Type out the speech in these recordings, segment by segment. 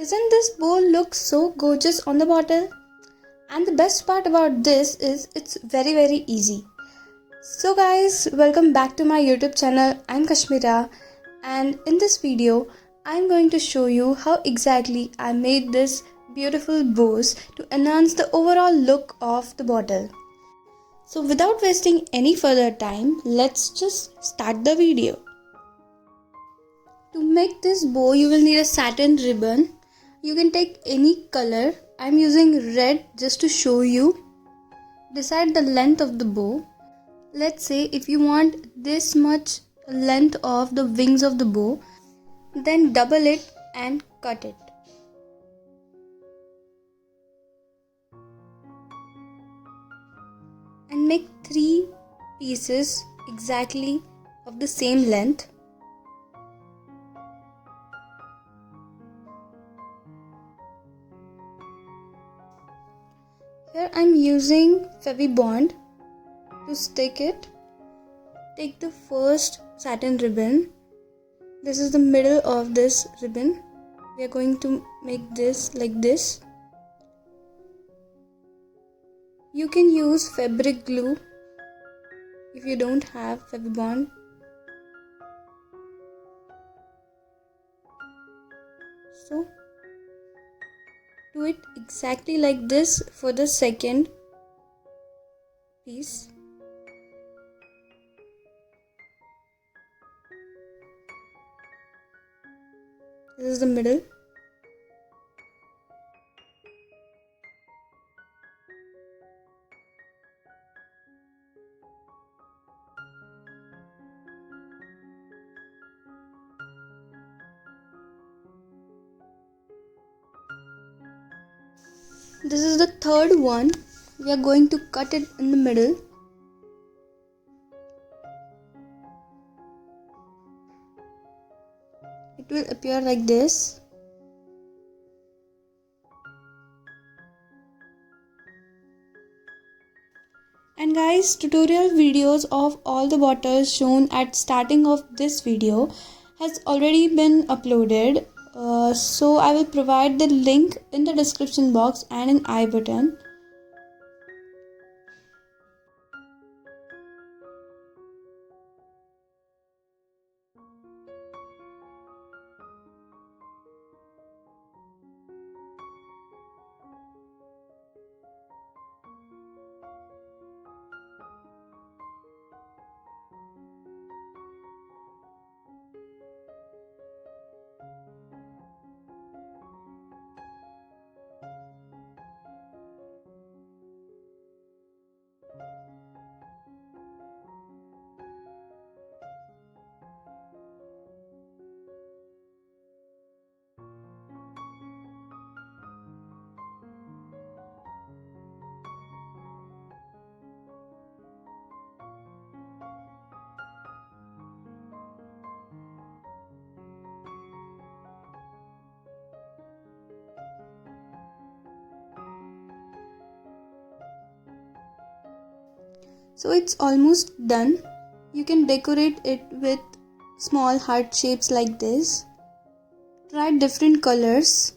Isn't this bow look so gorgeous on the bottle? And the best part about this is it's very easy. So guys, welcome back to my YouTube channel. I'm Kashmira, and in this video I'm going to show you how exactly I made this beautiful bows to enhance the overall look of the bottle. So without wasting any further time, let's just start the video. To make this bow, you will need a satin ribbon. You can take any color. I'm using red just to show you. Decide the length of the bow. Let's say if you want this much length of the wings of the bow, then double it and cut it. And make 3 pieces exactly of the same length. Here I am using Fevibond to stick it. Take the first satin ribbon. This is the middle of this ribbon. We are going to make this like this. You can use fabric glue if you don't have Fevibond. So do it exactly like this for the second piece. This is the middle. This is the third one. We are going to cut it in the middle. It will appear like this. And guys, tutorial videos of all the bottles shown at starting of this video has already been uploaded. So I will provide the link in the description box and in I button. So it's almost done. You can decorate it with small heart shapes like this. Try different colors.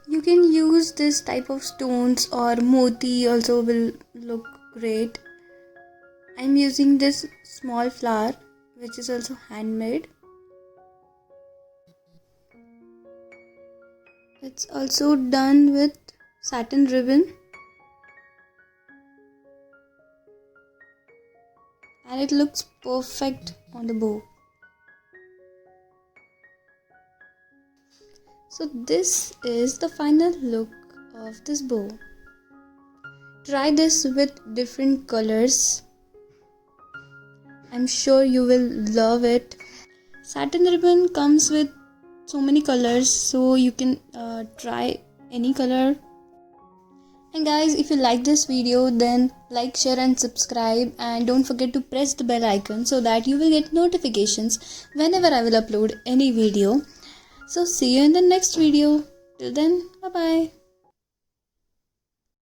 You can use this type of stones, or moti also will look great. I'm using this small flower which is also handmade. It's also done with satin ribbon, and it looks perfect on the bow. So this is the final look of this bow. Try this with different colors. I'm sure you will love it. Satin ribbon comes with so many colors, so you can try any color. And guys, if you like this video, then like, share and subscribe, and don't forget to press the bell icon so that you will get notifications whenever I will upload any video. So see you in the next video. Till then, bye bye.